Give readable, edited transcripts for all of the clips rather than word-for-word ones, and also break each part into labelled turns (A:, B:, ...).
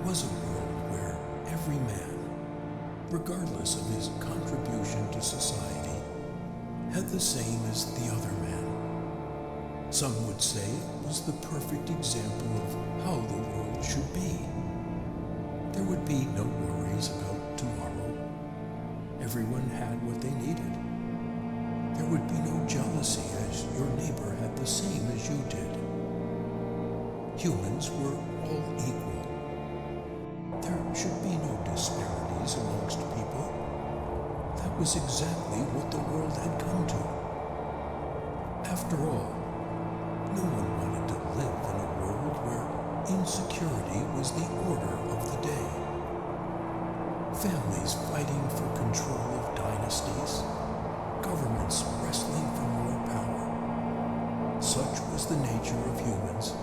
A: was a world where every man, regardless of his contribution to society, had the same as the other man. Some would say it was the perfect example of how the world should be. There would be no worries about tomorrow. Everyone had what they needed. There would be no jealousy as your neighbor had the same as you did. Humans were all equal. There should be no disparities amongst people. That was exactly what the world had come to. After all, no one wanted to live in a world where insecurity was the order of the day. Families fighting for control of dynasties, governments wrestling for more power. Such was the nature of humans,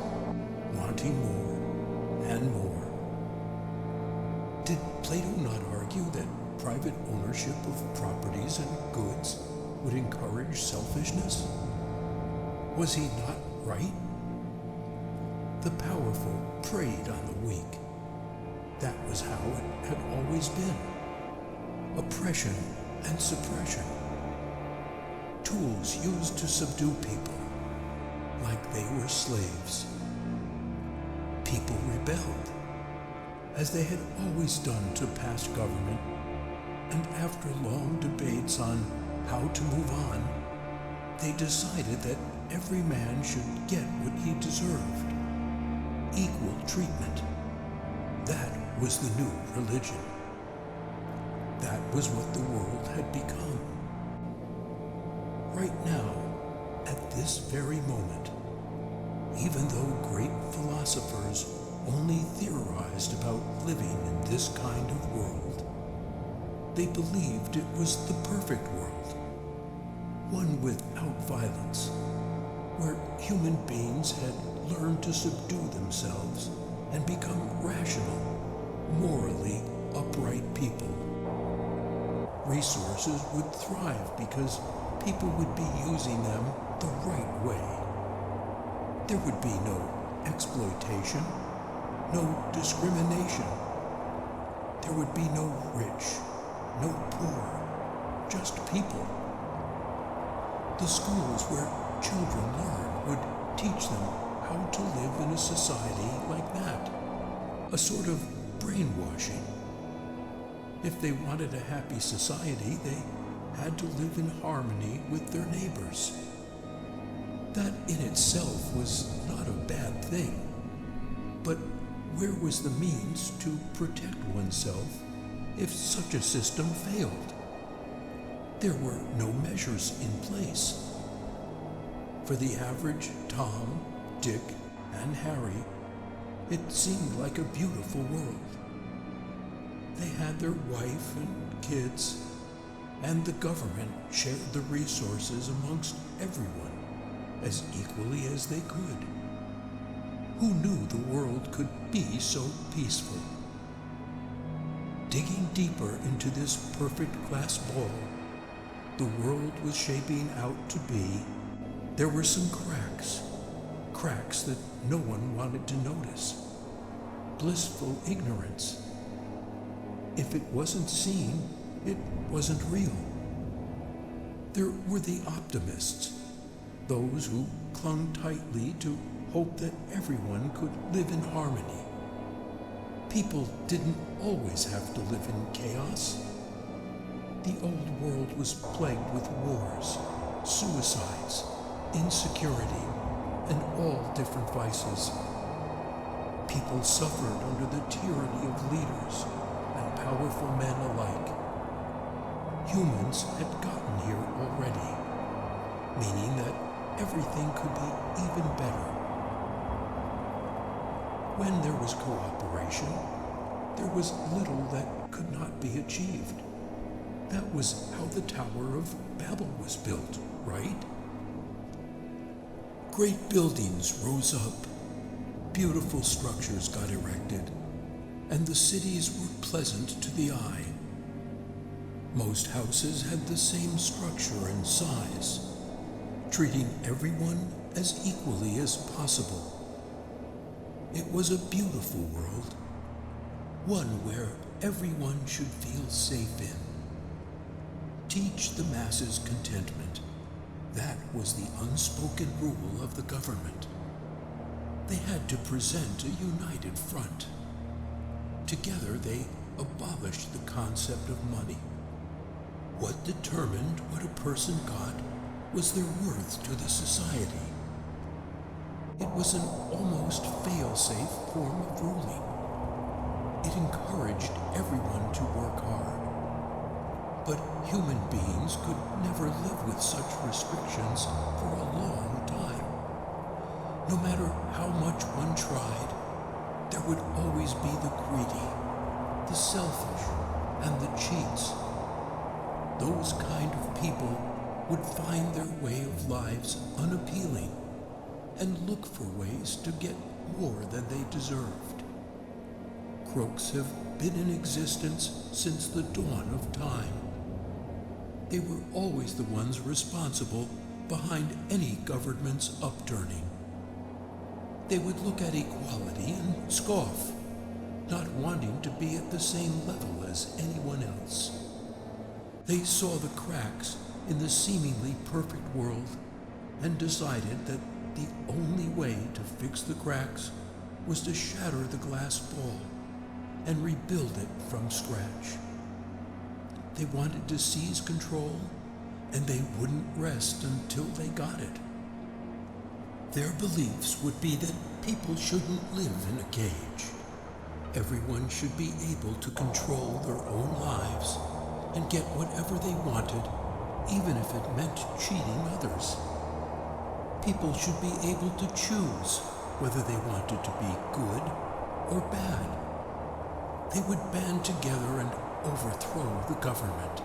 A: wanting more and more. Did Plato not argue that private ownership of properties and goods would encourage selfishness? Was he not right? The powerful preyed on the weak. That was how it had always been. Oppression and suppression. Tools used to subdue people, like they were slaves. People rebelled, as they had always done to past government, and after long debates on how to move on, they decided that every man should get what he deserved. Equal treatment. That was the new religion. That was what the world had become. Right now, at this very moment, even though great philosophers only theorized about living in this kind of world, they believed it was the perfect world, one without violence, where human beings had learned to subdue themselves and become rational, morally upright people. Resources would thrive because people would be using them the right way. There would be no exploitation, no discrimination. There would be no rich, no poor, just people. The schools where children learn would teach them how to live in a society like that, a sort of brainwashing. If they wanted a happy society, they had to live in harmony with their neighbors. That in itself was not a bad thing, but where was the means to protect oneself if such a system failed? There were no measures in place. For the average Tom, Dick, and Harry, it seemed like a beautiful world. They had their wife and kids, and the government shared the resources amongst everyone as equally as they could. Who knew the world could be so peaceful? Digging deeper into this perfect glass ball the world was shaping out to be, there were some cracks that no one wanted to notice. Blissful ignorance. If it wasn't seen, it wasn't real. There were the optimists, those who clung tightly to hope that everyone could live in harmony. People didn't always have to live in chaos. The old world was plagued with wars, suicides, insecurity, and all different vices. People suffered under the tyranny of leaders and powerful men alike. Humans had gotten here already, meaning that everything could be even better. When there was cooperation, there was little that could not be achieved. That was how the Tower of Babel was built, right? Great buildings rose up, beautiful structures got erected, and the cities were pleasant to the eye. Most houses had the same structure and size, treating everyone as equally as possible. It was a beautiful world, one where everyone should feel safe in. Teach the masses contentment. That was the unspoken rule of the government. They had to present a united front. Together they abolished the concept of money. What determined what a person got was their worth to the society. It was an almost fail-safe form of ruling. It encouraged everyone to work hard. But human beings could never live with such restrictions for a long time. No matter how much one tried, there would always be the greedy, the selfish, and the cheats. Those kind of people would find their way of lives unappealing and look for ways to get more than they deserved. Crooks have been in existence since the dawn of time. They were always the ones responsible behind any government's upturning. They would look at equality and scoff, not wanting to be at the same level as anyone else. They saw the cracks in the seemingly perfect world and decided that the only way to fix the cracks was to shatter the glass ball and rebuild it from scratch. They wanted to seize control, and they wouldn't rest until they got it. Their beliefs would be that people shouldn't live in a cage. Everyone should be able to control their own lives and get whatever they wanted, even if it meant cheating others. People should be able to choose whether they wanted to be good or bad. They would band together and overthrow the government.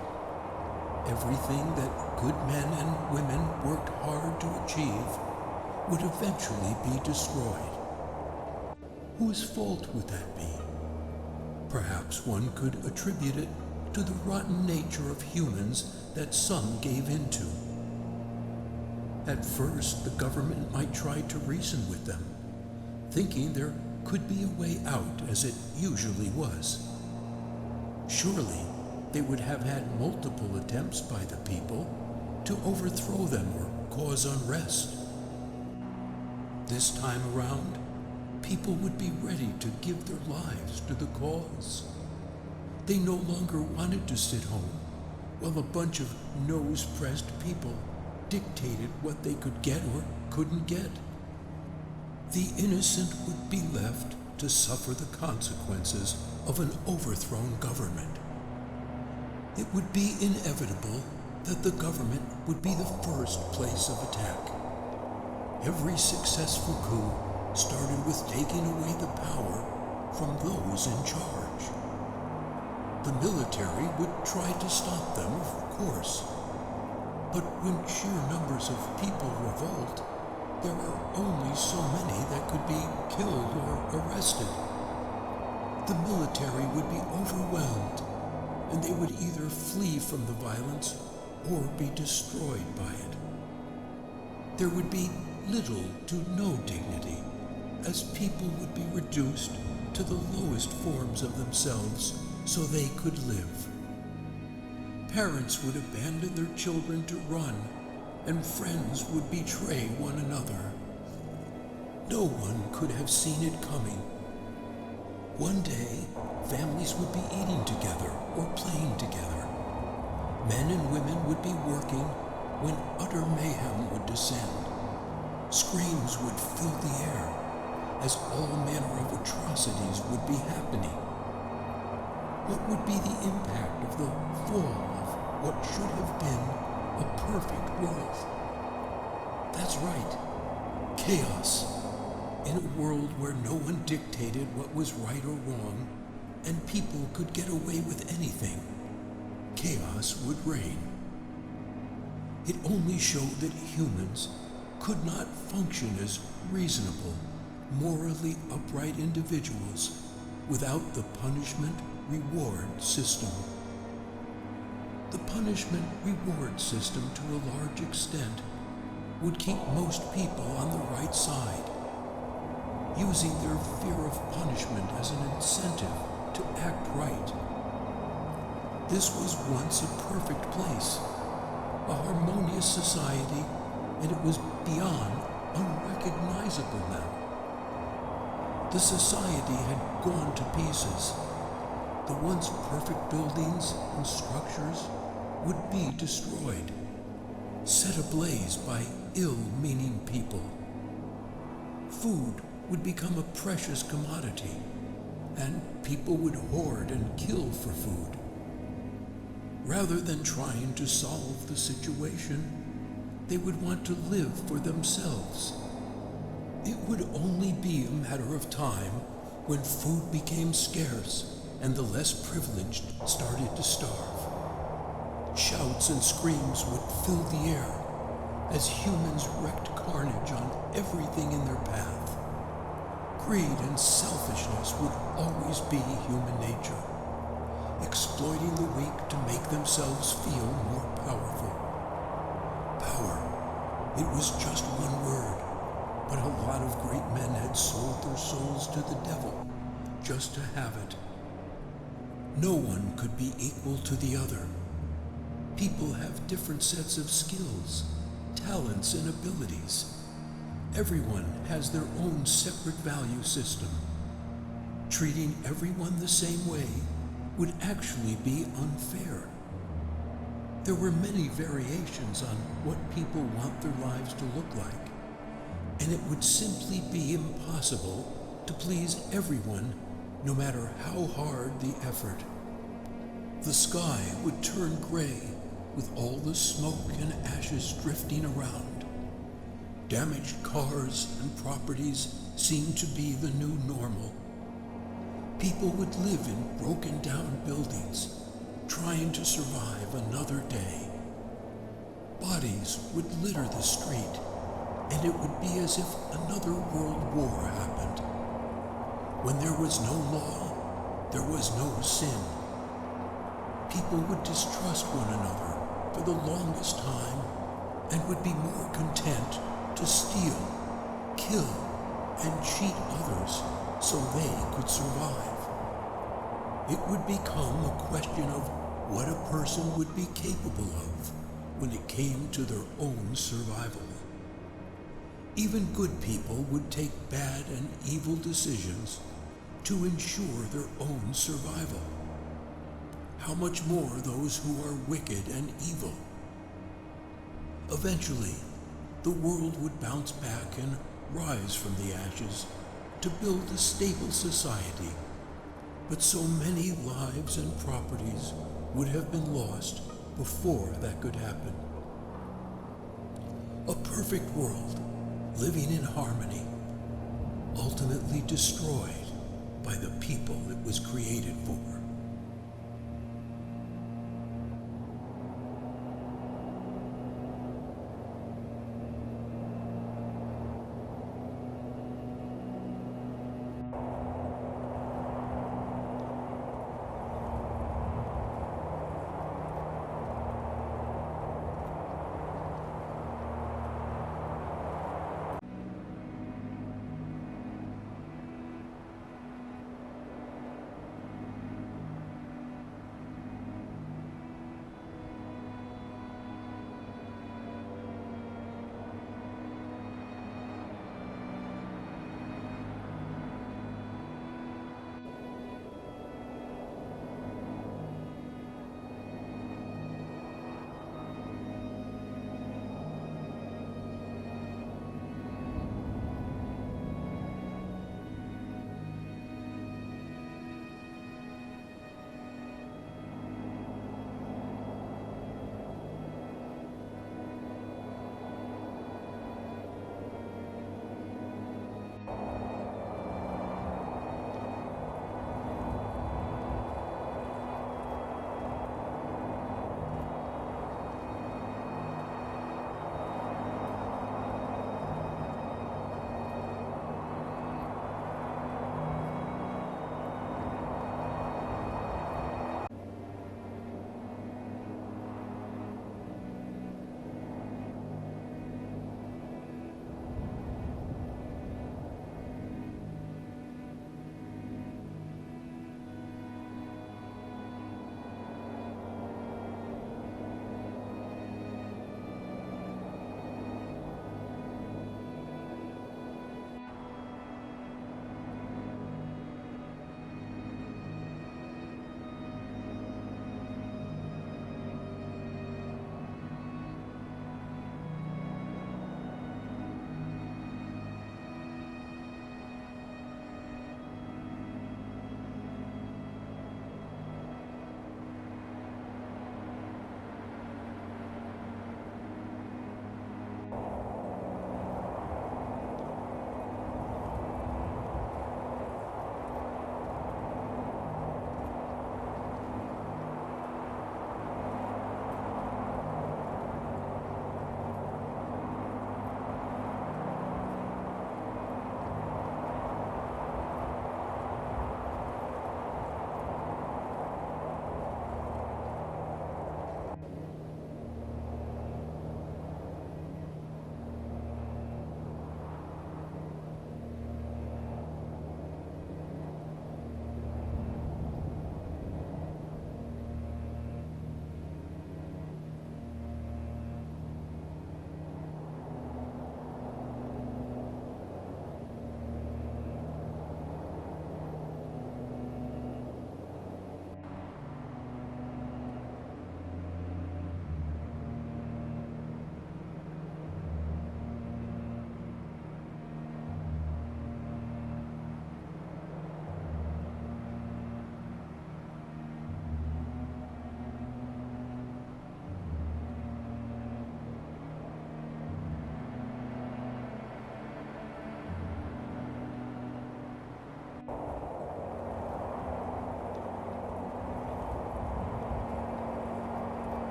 A: Everything that good men and women worked hard to achieve would eventually be destroyed. Whose fault would that be? Perhaps one could attribute it to the rotten nature of humans that some gave into. At first, the government might try to reason with them, thinking there could be a way out, as it usually was. Surely, they would have had multiple attempts by the people to overthrow them or cause unrest. This time around, people would be ready to give their lives to the cause. They no longer wanted to sit home while a bunch of nose-pressed people dictated what they could get or couldn't get. The innocent would be left to suffer the consequences of an overthrown government. It would be inevitable that the government would be the first place of attack. Every successful coup started with taking away the power from those in charge. The military would try to stop them, of course. But when sheer numbers of people revolt, there are only so many that could be killed or arrested. The military would be overwhelmed, and they would either flee from the violence or be destroyed by it. There would be little to no dignity, as people would be reduced to the lowest forms of themselves so they could live. Parents would abandon their children to run, and friends would betray one another. No one could have seen it coming. One day, families would be eating together or playing together. Men and women would be working when utter mayhem would descend. Screams would fill the air as all manner of atrocities would be happening. What would be the impact of the fall of what should have been a perfect world? That's right, chaos. In a world where no one dictated what was right or wrong, and people could get away with anything, chaos would reign. It only showed that humans could not function as reasonable, morally upright individuals without the punishment-reward system. The punishment-reward system, to a large extent, would keep most people on the right side, using their fear of punishment as an incentive to act right. This was once a perfect place, a harmonious society, and it was beyond unrecognizable now. The society had gone to pieces. The once perfect buildings and structures would be destroyed, set ablaze by ill-meaning people. Food would become a precious commodity, and people would hoard and kill for food. Rather than trying to solve the situation, they would want to live for themselves. It would only be a matter of time when food became scarce and the less privileged started to starve. Shouts and screams would fill the air as humans wreaked carnage on everything in their path. Greed and selfishness would always be human nature, exploiting the weak to make themselves feel more powerful. Power, it was just one word, but a lot of great men had sold their souls to the devil just to have it. No one could be equal to the other. People have different sets of skills, talents, and abilities. Everyone has their own separate value system. Treating everyone the same way would actually be unfair. There were many variations on what people want their lives to look like, and it would simply be impossible to please everyone, no matter how hard the effort. The sky would turn gray with all the smoke and ashes drifting around. Damaged cars and properties seemed to be the new normal. People would live in broken down buildings, trying to survive another day. Bodies would litter the street, and it would be as if another world war happened. When there was no law, there was no sin. People would distrust one another for the longest time and would be more content to steal, kill, and cheat others so they could survive. It would become a question of what a person would be capable of when it came to their own survival. Even good people would take bad and evil decisions to ensure their own survival. How much more those who are wicked and evil? Eventually, the world would bounce back and rise from the ashes to build a stable society, but so many lives and properties would have been lost before that could happen. A perfect world, living in harmony, ultimately destroyed by the people it was created for.